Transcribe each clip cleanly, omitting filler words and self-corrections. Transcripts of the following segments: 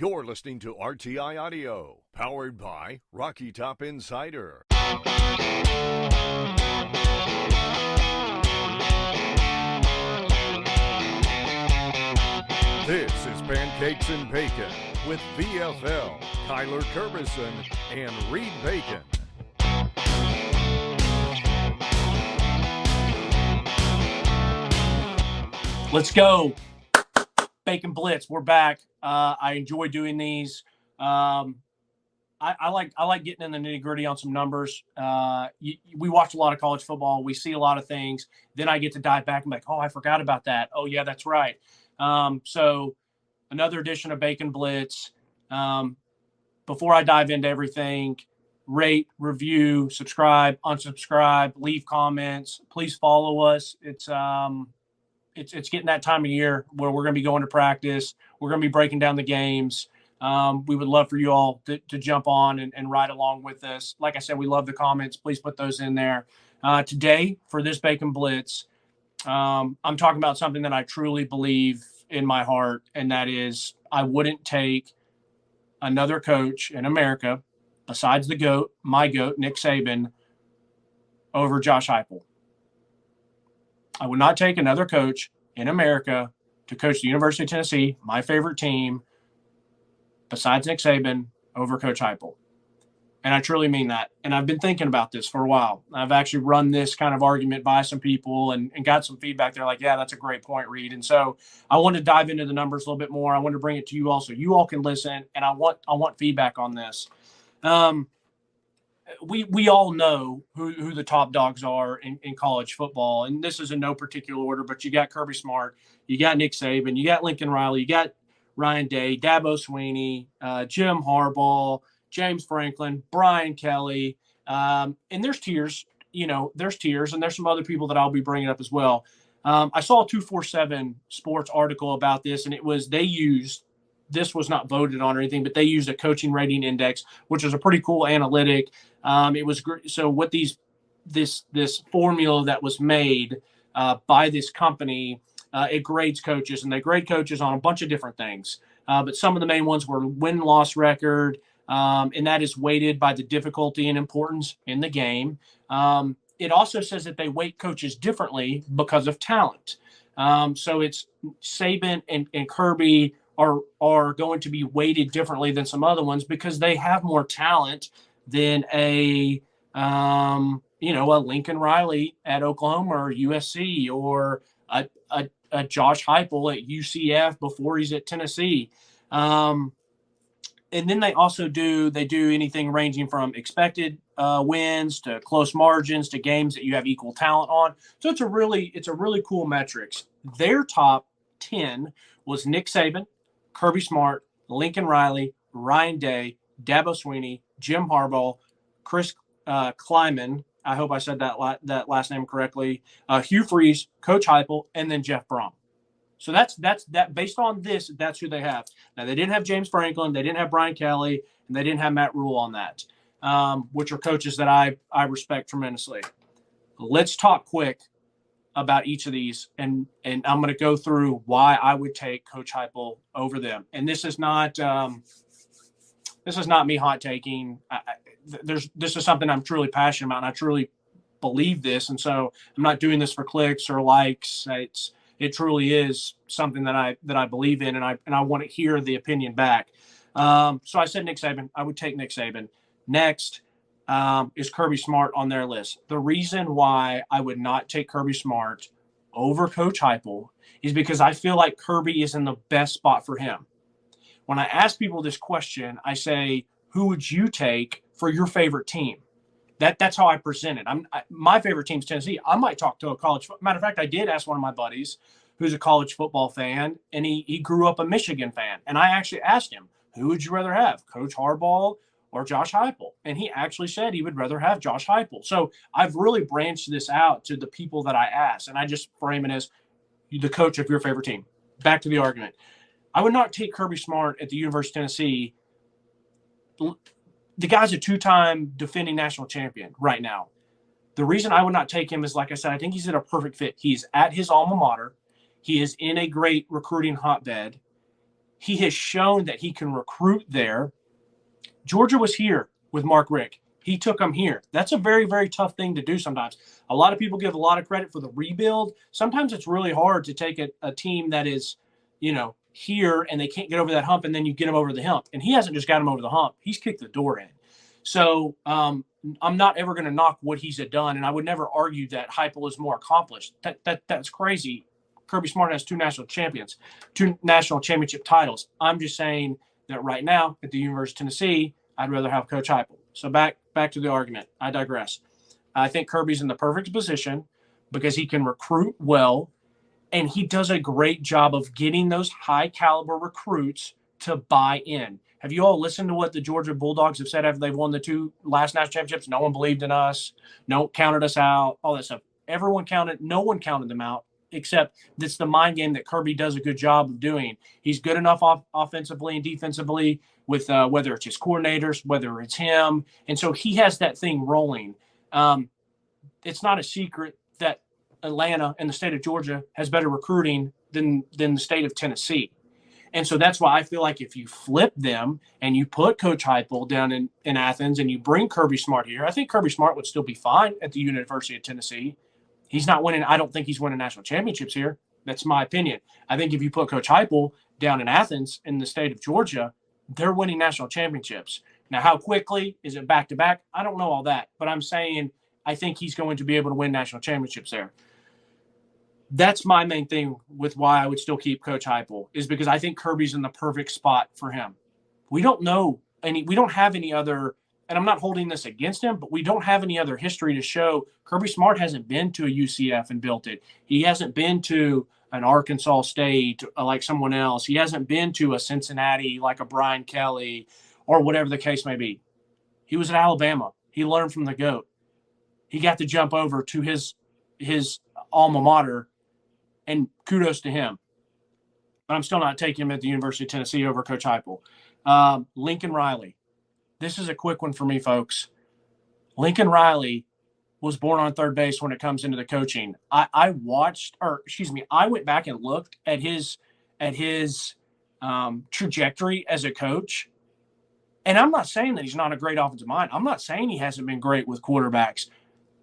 You're listening to RTI Audio, powered by Rocky Top Insider. This is Pancakes and Bacon with VFL, Kyler Kerbison, and Reed Bacon. Let's go. Bacon Blitz. We're back. I enjoy doing these. I like getting in the nitty gritty on some numbers. We watch a lot of college football. We see a lot of things. Then I get to dive back and be like, oh, I forgot about that. Oh yeah, that's right. So another edition of Bacon Blitz. Before I dive into everything, rate, review, subscribe, unsubscribe, leave comments. Please follow us. It's getting that time of year where we're going to be going to practice. We're going to be breaking down the games. We would love for you all to jump on and ride along with us. Like I said, we love the comments. Please put those in there. Today, for this Bacon Blitz, I'm talking about something that I truly believe in my heart, and that is I wouldn't take another coach in America besides the GOAT, my GOAT, Nick Saban, over Josh Heupel. I would not take another coach in America to coach the University of Tennessee, my favorite team, besides Nick Saban, over Coach Heupel. And I truly mean that. And I've been thinking about this for a while. I've actually run this kind of argument by some people and got some feedback. They're like, yeah, that's a great point, Reed. And so I want to dive into the numbers a little bit more. I want to bring it to you all so you all can listen. And I want feedback on this. We all know who the top dogs are in college football, and this is in no particular order, but you got Kirby Smart, you got Nick Saban, you got Lincoln Riley, you got Ryan Day, Dabo Swinney, Jim Harbaugh, James Franklin, Brian Kelly, and there's tiers, and there's some other people that I'll be bringing up as well. I saw a 247 Sports article about this, and this was not voted on or anything, but they used a coaching rating index, which is a pretty cool analytic. It was great. So what this formula that was made by this company, it grades coaches, and they grade coaches on a bunch of different things. But some of the main ones were win-loss record, and that is weighted by the difficulty and importance in the game. It also says that they weight coaches differently because of talent. So it's Saban and Kirby are going to be weighted differently than some other ones because they have more talent than a Lincoln Riley at Oklahoma or USC or a Josh Heupel at UCF before he's at Tennessee. And then they also do anything ranging from expected wins to close margins to games that you have equal talent on. So it's a really cool metrics. Their top 10 was Nick Saban, Kirby Smart, Lincoln Riley, Ryan Day, Dabo Swinney, Jim Harbaugh, Chris Kleiman. I hope I said that last name correctly. Hugh Freeze, Coach Heupel, and then Jeff Brom. So that's based on this. That's who they have. Now they didn't have James Franklin, they didn't have Brian Kelly, and they didn't have Matt Rule on that, which are coaches that I respect tremendously. Let's talk quick about each of these, and I'm going to go through why I would take Coach Heupel over them. And this is not me hot taking. This is something I'm truly passionate about, and I truly believe this. And so I'm not doing this for clicks or likes. It truly is something that I believe in, and I want to hear the opinion back. So I said Nick Saban. I would take Nick Saban. Next is Kirby Smart on their list. The reason why I would not take Kirby Smart over Coach Heupel is because I feel like Kirby is in the best spot for him. When I ask people this question, I say, who would you take for your favorite team? That's how I present it. My favorite team's Tennessee. I might talk to a college. Matter of fact, I did ask one of my buddies who's a college football fan, and he grew up a Michigan fan. And I actually asked him, who would you rather have, Coach Harbaugh or Josh Heupel? And he actually said he would rather have Josh Heupel. So I've really branched this out to the people that I ask, and I just frame it as the coach of your favorite team. Back to the argument. I would not take Kirby Smart at the University of Tennessee. The guy's a two-time defending national champion right now. The reason I would not take him is, like I said, I think he's in a perfect fit. He's at his alma mater. He is in a great recruiting hotbed. He has shown that he can recruit there. Georgia was here with Mark Richt. He took them here. That's a very, very tough thing to do sometimes. A lot of people give a lot of credit for the rebuild. Sometimes it's really hard to take a team that is, here and they can't get over that hump, and then you get them over the hump. And he hasn't just got them over the hump. He's kicked the door in. So I'm not ever going to knock what he's done, and I would never argue that Heupel is more accomplished. That's crazy. Kirby Smart has two national championship titles. I'm just saying that right now at the University of Tennessee, I'd rather have Coach Heupel. So back to the argument. I digress. I think Kirby's in the perfect position because he can recruit well, and he does a great job of getting those high-caliber recruits to buy in. Have you all listened to what the Georgia Bulldogs have said after they've won the two last national championships? No one believed in us. No one counted us out, all that stuff. No one counted them out, except it's the mind game that Kirby does a good job of doing. He's good enough offensively and defensively with whether it's his coordinators, whether it's him. And so he has that thing rolling. It's not a secret that Atlanta and the state of Georgia has better recruiting than the state of Tennessee. And so that's why I feel like if you flip them and you put Coach Heupel down in Athens and you bring Kirby Smart here, I think Kirby Smart would still be fine at the University of Tennessee. He's not winning. I don't think he's winning national championships here. That's my opinion. I think if you put Coach Heupel down in Athens in the state of Georgia, they're winning national championships. Now, how quickly? Is it back-to-back? I don't know all that. But I'm saying I think he's going to be able to win national championships there. That's my main thing with why I would still keep Coach Heupel, is because I think Kirby's in the perfect spot for him. We don't have any other, and I'm not holding this against him, but we don't have any other history to show. Kirby Smart hasn't been to a UCF and built it. He hasn't been to an Arkansas State like someone else. He hasn't been to a Cincinnati like a Brian Kelly or whatever the case may be. He was at Alabama. He learned from the GOAT. He got to jump over to his alma mater, and kudos to him. But I'm still not taking him at the University of Tennessee over Coach Heupel. Lincoln Riley. This is a quick one for me, folks. Lincoln Riley was born on third base when it comes into the coaching. I went back and looked at his trajectory as a coach. And I'm not saying that he's not a great offensive mind. I'm not saying he hasn't been great with quarterbacks.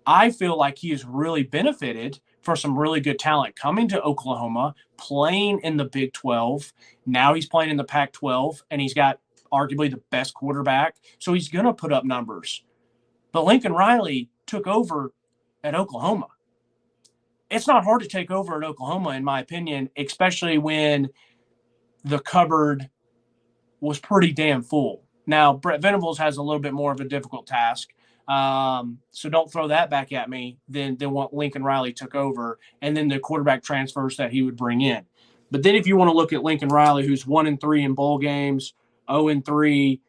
I feel like he has really benefited for some really good talent coming to Oklahoma, playing in the Big 12. Now he's playing in the Pac-12, and he's got arguably the best quarterback. So he's going to put up numbers. But Lincoln Riley took over at Oklahoma. It's not hard to take over at Oklahoma, in my opinion, especially when the cupboard was pretty damn full. Now, Brett Venables has a little bit more of a difficult task. So don't throw that back at me than what Lincoln Riley took over, and then the quarterback transfers that he would bring in. But then if you want to look at Lincoln Riley, who's 1-3 in bowl games, 0-3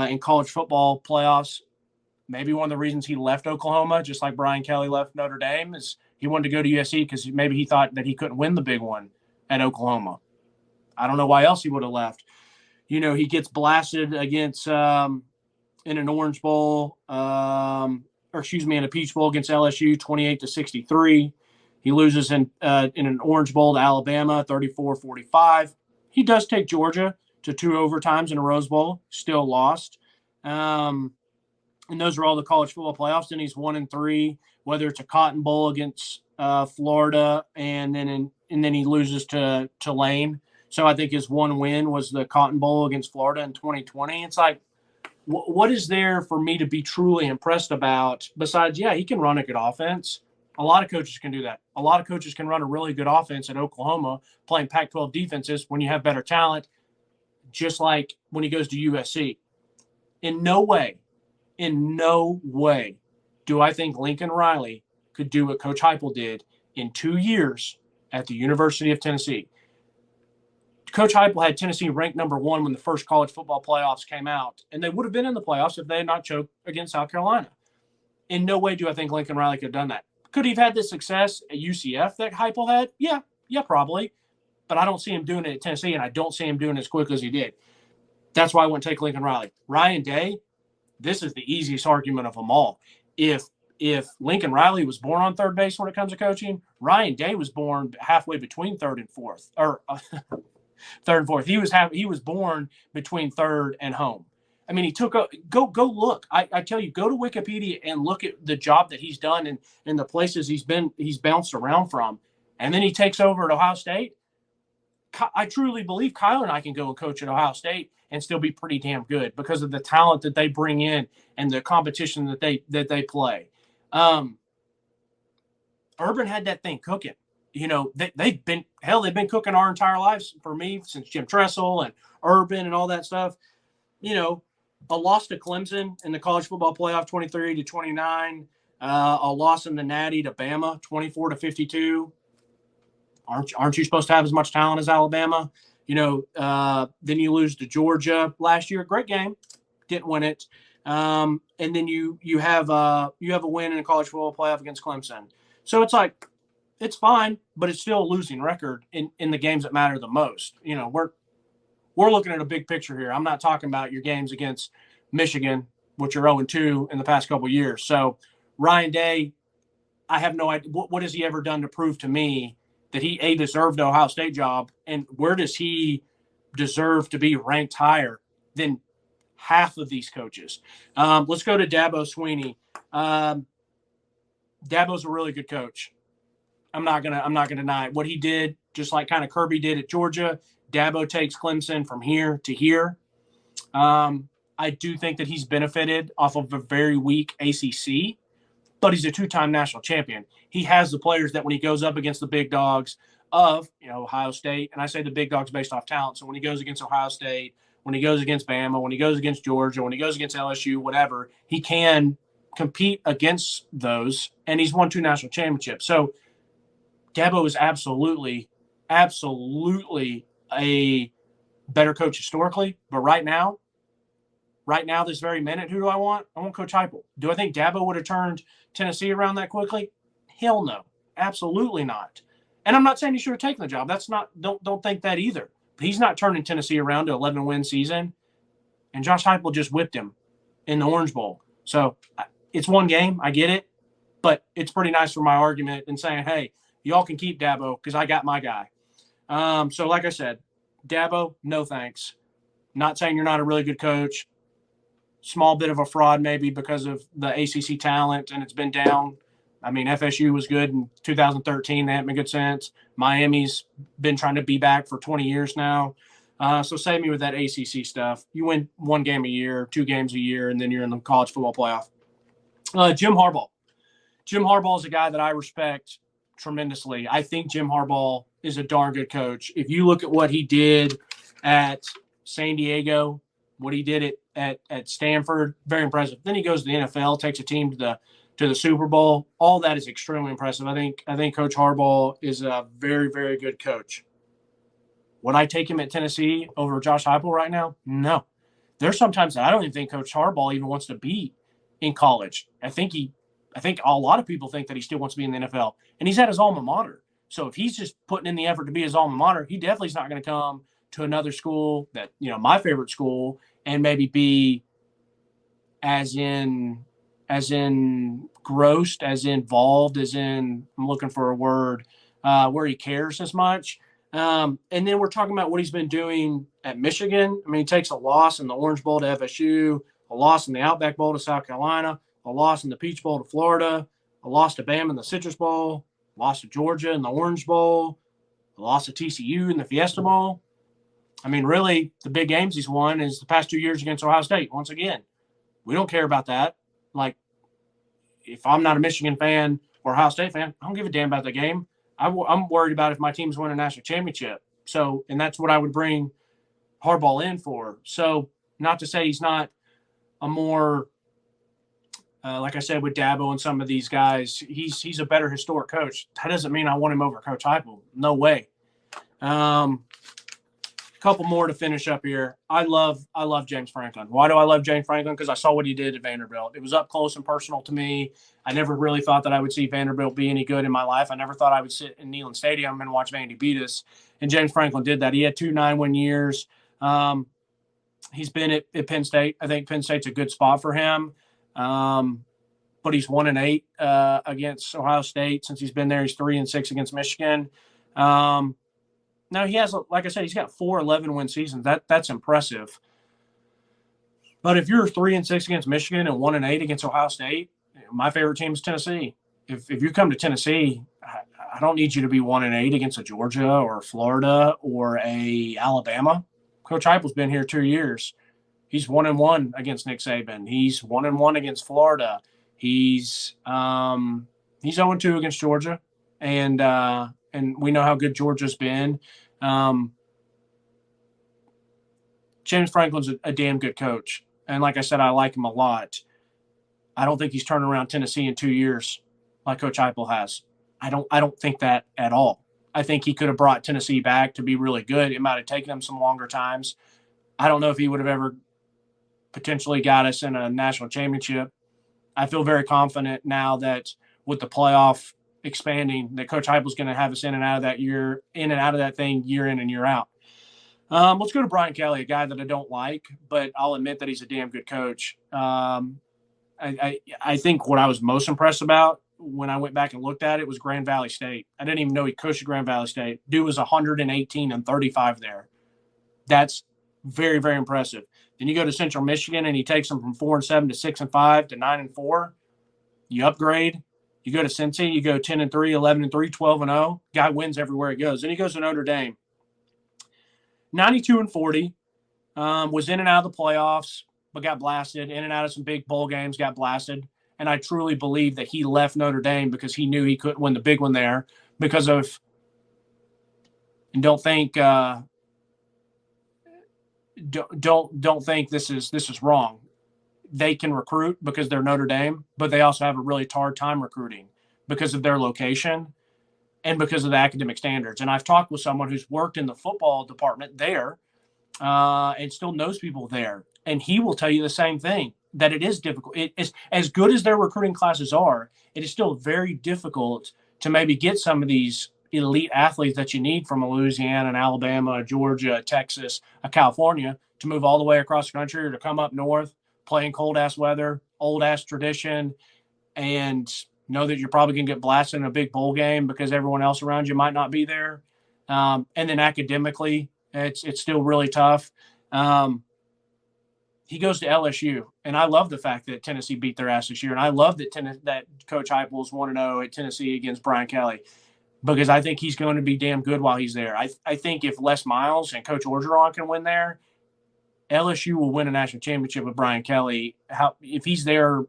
in college football playoffs, maybe one of the reasons he left Oklahoma, just like Brian Kelly left Notre Dame, is he wanted to go to USC because maybe he thought that he couldn't win the big one at Oklahoma. I don't know why else he would have left. He gets blasted against in an Orange Bowl, in a Peach Bowl against LSU, 28-63. He loses in an Orange Bowl to Alabama, 34-45. He does take Georgia to 2 overtimes in a Rose Bowl, still lost. And those are all the college football playoffs. And he's 1-3, whether it's a Cotton Bowl against Florida, and then he loses to Tulane. So I think his one win was the Cotton Bowl against Florida in 2020. It's like, what is there for me to be truly impressed about besides, he can run a good offense. A lot of coaches can do that. A lot of coaches can run a really good offense at Oklahoma playing Pac-12 defenses when you have better talent, just like when he goes to USC. In no way do I think Lincoln Riley could do what Coach Heupel did in 2 years at the University of Tennessee. Coach Heupel had Tennessee ranked number 1 when the first college football playoffs came out, and they would have been in the playoffs if they had not choked against South Carolina. In no way do I think Lincoln Riley could have done that. Could he have had the success at UCF that Heupel had? Yeah, probably. But I don't see him doing it at Tennessee, and I don't see him doing it as quick as he did. That's why I wouldn't take Lincoln Riley. Ryan Day, this is the easiest argument of them all. If Lincoln Riley was born on third base when it comes to coaching, Ryan Day was born halfway between third and fourth. third and fourth. He was born between third and home. I mean, he took a go look. I tell you, go to Wikipedia and look at the job that he's done and the places he's bounced around from. And then he takes over at Ohio State. I truly believe Kyler and I can go and coach at Ohio State and still be pretty damn good because of the talent that they bring in and the competition that they play. Urban had that thing cooking. You know, they've been cooking our entire lives for me since Jim Tressel and Urban and all that stuff. You know, a loss to Clemson in the college football playoff 23-29, a loss in the Natty to Bama 24-52. Aren't you supposed to have as much talent as Alabama? You know, then you lose to Georgia last year. Great game, didn't win it. And then you have a win in a college football playoff against Clemson. So it's like it's fine, but it's still a losing record in the games that matter the most. You know, we're looking at a big picture here. I'm not talking about your games against Michigan, which are 0-2 in the past couple of years. So Ryan Day, I have no idea what has he ever done to prove to me that he deserved the Ohio State job, and where does he deserve to be ranked higher than half of these coaches? Let's go to Dabo Swinney. Dabo's a really good coach. I'm not gonna deny it. What he did, just like kind of Kirby did at Georgia. Dabo takes Clemson from here to here. I do think that he's benefited off of a very weak ACC, but he's a two-time national champion. He has the players that when he goes up against the big dogs of, you know, Ohio State, and I say the big dogs based off talent. So when he goes against Ohio State, when he goes against Bama, when he goes against Georgia, when he goes against LSU, whatever, he can compete against those, and he's won 2 national championships. So Dabo is absolutely a better coach historically, but right now, this very minute, who do I want? I want Coach Heupel. Do I think Dabo would have turned Tennessee around that quickly? Hell no, absolutely not. And I'm not saying he should have taken the job. That's not. Don't think that either. But he's not turning Tennessee around to 11-win season. And Josh Heupel just whipped him in the Orange Bowl. So it's one game. I get it, but it's pretty nice for my argument in saying, hey, y'all can keep Dabo because I got my guy. So like I said, Dabo, no thanks. Not saying you're not a really good coach. Small bit of a fraud maybe because of the ACC talent, and it's been down. I mean, FSU was good in 2013. They haven't been good since. Miami's been trying to be back for 20 years now. So save me with that ACC stuff. You win 1 game a year, 2 games a year, and then you're in the college football playoff. Jim Harbaugh. Jim Harbaugh is a guy that I respect tremendously. I think Jim Harbaugh is a darn good coach. If you look at what he did at San Diego, what he did at Stanford, very impressive. Then he goes to the NFL, takes a team to the Super Bowl. All that is extremely impressive. I think Coach Harbaugh is a very, very good coach. Would I take him at Tennessee over Josh Heupel right now? No. There's sometimes that I don't even think Coach Harbaugh even wants to be in college. I think a lot of people think that he still wants to be in the NFL, and he's at his alma mater. So if he's just putting in the effort to be his alma mater, he definitely is not going to come to another school that, you know, my favorite school, and maybe be as engrossed, as involved, as in, I'm looking for a word, where he cares as much. And then we're talking about what he's been doing at Michigan. I mean, he takes a loss in the Orange Bowl to FSU, a loss in the Outback Bowl to South Carolina, a loss in the Peach Bowl to Florida, a loss to Bama in the Citrus Bowl, a loss to Georgia in the Orange Bowl, a loss to TCU in the Fiesta Bowl. I mean, really, the big games he's won is the past 2 years against Ohio State. Once again, we don't care about that. Like, if I'm not a Michigan fan or Ohio State fan, I don't give a damn about the game. I'm worried about if my team's winning a national championship. So, and that's what I would bring Harbaugh in for. So, not to say he's not a more, like I said, with Dabo and some of these guys, he's a better historic coach. That doesn't mean I want him over Coach Heupel. No way. Couple more to finish up here. I love James Franklin. Why do I love James Franklin? Because I saw what he did at Vanderbilt. It was up close and personal to me. I never really thought that I would see Vanderbilt be any good in my life. I never thought I would sit in Neyland Stadium and watch Vandy beat us. And James Franklin did that. He had 2 9-win years. He's been at Penn State. I think Penn State's a good spot for him. But he's 1-8 against Ohio State since he's been there. He's 3-6 against Michigan. Now he has, like I said, he's got 4 11-win seasons. That's impressive. But if you're 3-6 against Michigan and 1-8 against Ohio State, my favorite team is Tennessee. If you come to Tennessee, I don't need you to be 1-8 against a Georgia or Florida or a Alabama. Coach Heupel's been here 2 years. He's 1-1 against Nick Saban. He's 1-1 against Florida. He's 0-2 against Georgia, and we know how good Georgia's been. James Franklin's a damn good coach, and like I said, I like him a lot. I don't think he's turning around Tennessee in 2 years like Coach Heupel has. I don't think that at all. I think he could have brought Tennessee back to be really good. It might have taken him some longer times. I don't know if he would have ever potentially got us in a national championship. I feel very confident now that with the playoff expanding, that Coach Heupel's going to have us in and out of that thing year in and year out. Let's go to Brian Kelly, a guy that I don't like, but I'll admit that he's a damn good coach. I think what I was most impressed about when I went back and looked at it was Grand Valley State. I didn't even know he coached at Grand Valley State. Dude was 118-35 there. That's very, very impressive. Then you go to Central Michigan and he takes them from 4-7 to 6-5 to 9-4. You upgrade. You go to Cincy, you go 10-3, 11-3, 12-0. Guy wins everywhere he goes. Then he goes to Notre Dame. 92-40. Was in and out of the playoffs, but got blasted. In and out of some big bowl games, got blasted. And I truly believe that he left Notre Dame because he knew he couldn't win the big one there because of – and don't think this is wrong. They can recruit because they're Notre Dame, but they also have a really hard time recruiting because of their location and because of the academic standards. And I've talked with someone who's worked in the football department there and still knows people there. And he will tell you the same thing, that it is difficult. It is, as good as their recruiting classes are, it is still very difficult to maybe get some of these elite athletes that you need from a Louisiana, an Alabama, a Georgia, a Texas, a California to move all the way across the country or to come up north, play in cold-ass weather, old-ass tradition, and know that you're probably going to get blasted in a big bowl game because everyone else around you might not be there. And then academically, it's still really tough. He goes to LSU, and I love the fact that Tennessee beat their ass this year, and I love that Coach Heupel is 1-0 at Tennessee against Brian Kelly because I think he's going to be damn good while he's there. I think if Les Miles and Coach Orgeron can win there, LSU will win a national championship with Brian Kelly. If he's there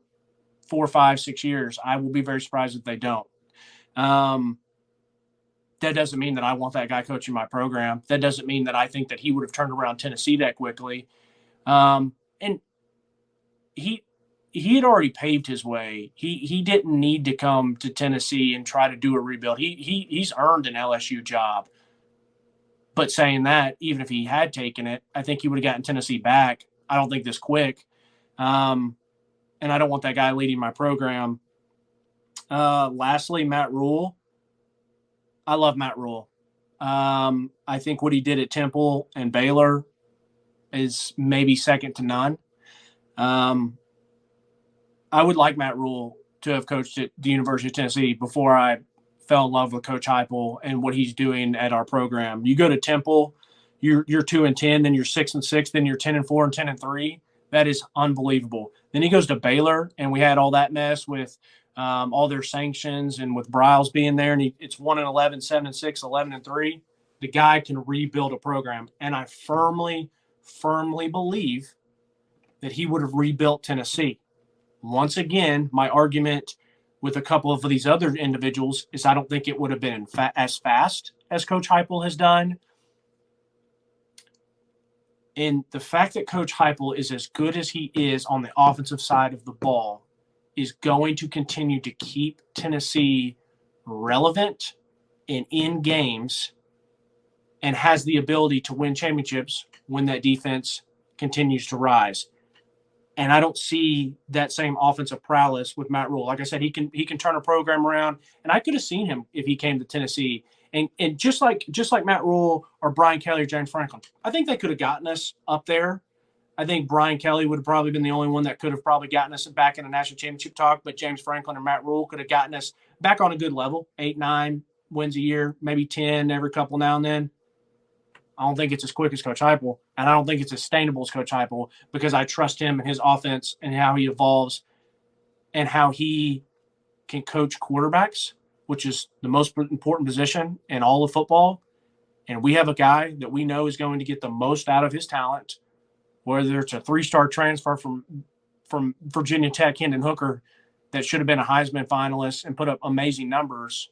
4, 5, 6 years, I will be very surprised if they don't. That doesn't mean that I want that guy coaching my program. That doesn't mean that I think that he would have turned around Tennessee that quickly. And he had already paved his way. He didn't need to come to Tennessee and try to do a rebuild. He's earned an LSU job. But saying that, even if he had taken it, I think he would have gotten Tennessee back. I don't think this quick. And I don't want that guy leading my program. Lastly, Matt Rule. I love Matt Rule. I think what he did at Temple and Baylor is maybe second to none. I would like Matt Rule to have coached at the University of Tennessee before I fell in love with Coach Heupel and what he's doing at our program. You go to Temple, you're 2-10, then you're 6-6, then you're 10-4 and 10-3. That is unbelievable. Then he goes to Baylor, and we had all that mess with all their sanctions and with Bryles being there, and it's 1-11, 7-6, 11-3. The guy can rebuild a program, and I firmly believe that he would have rebuilt Tennessee. Once again, my argument with a couple of these other individuals is I don't think it would have been as fast as Coach Heupel has done. And the fact that Coach Heupel is as good as he is on the offensive side of the ball is going to continue to keep Tennessee relevant and in games and has the ability to win championships when that defense continues to rise. And I don't see that same offensive prowess with Matt Rule. Like I said, he can turn a program around, and I could have seen him if he came to Tennessee. And just like Matt Rule or Brian Kelly or James Franklin, I think they could have gotten us up there. I think Brian Kelly would have probably been the only one that could have probably gotten us back in a national championship talk, but James Franklin or Matt Rule could have gotten us back on a good level, 8, 9 wins a year, maybe 10 every couple now and then. I don't think it's as quick as Coach Heupel, and I don't think it's as sustainable as Coach Heupel because I trust him and his offense and how he evolves and how he can coach quarterbacks, which is the most important position in all of football. And we have a guy that we know is going to get the most out of his talent, whether it's a 3-star transfer from Virginia Tech, Hendon Hooker, that should have been a Heisman finalist and put up amazing numbers,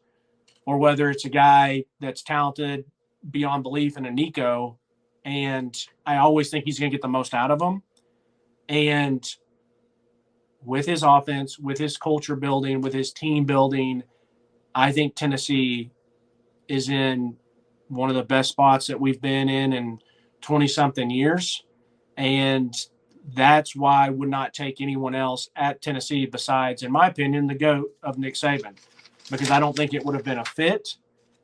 or whether it's a guy that's talented beyond belief in a Nico. And I always think he's going to get the most out of him. And with his offense, with his culture building, with his team building, I think Tennessee is in one of the best spots that we've been in 20-something years. And that's why I would not take anyone else at Tennessee besides, in my opinion, the GOAT of Nick Saban, because I don't think it would have been a fit.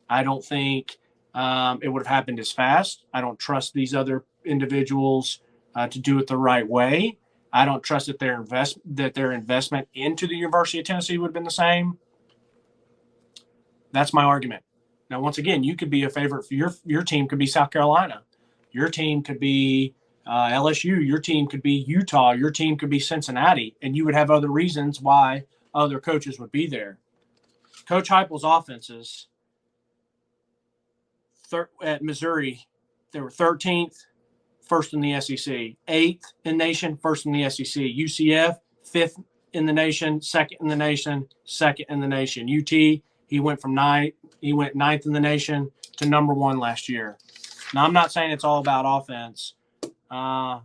I don't think it would have happened as fast. I don't trust these other individuals to do it the right way. I don't trust that their investment into the University of Tennessee would have been the same. That's my argument. Now, once again, you could be a favorite for your team could be South Carolina. Your team could be LSU. Your team could be Utah. Your team could be Cincinnati. And you would have other reasons why other coaches would be there. Coach Heupel's offenses at Missouri, they were 13th, first in the SEC, 8th in the nation, first in the SEC. UCF, 5th in the nation, 2nd in the nation, 2nd in the nation. UT, he went 9th in the nation to number 1 last year. Now, I'm not saying it's all about offense, but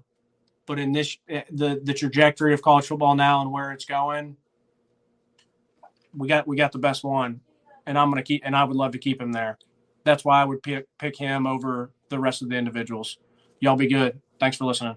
in the trajectory of college football now and where it's going, we got the best one, and I would love to keep him there. That's why I would pick him over the rest of the individuals. Y'all be good. Thanks for listening.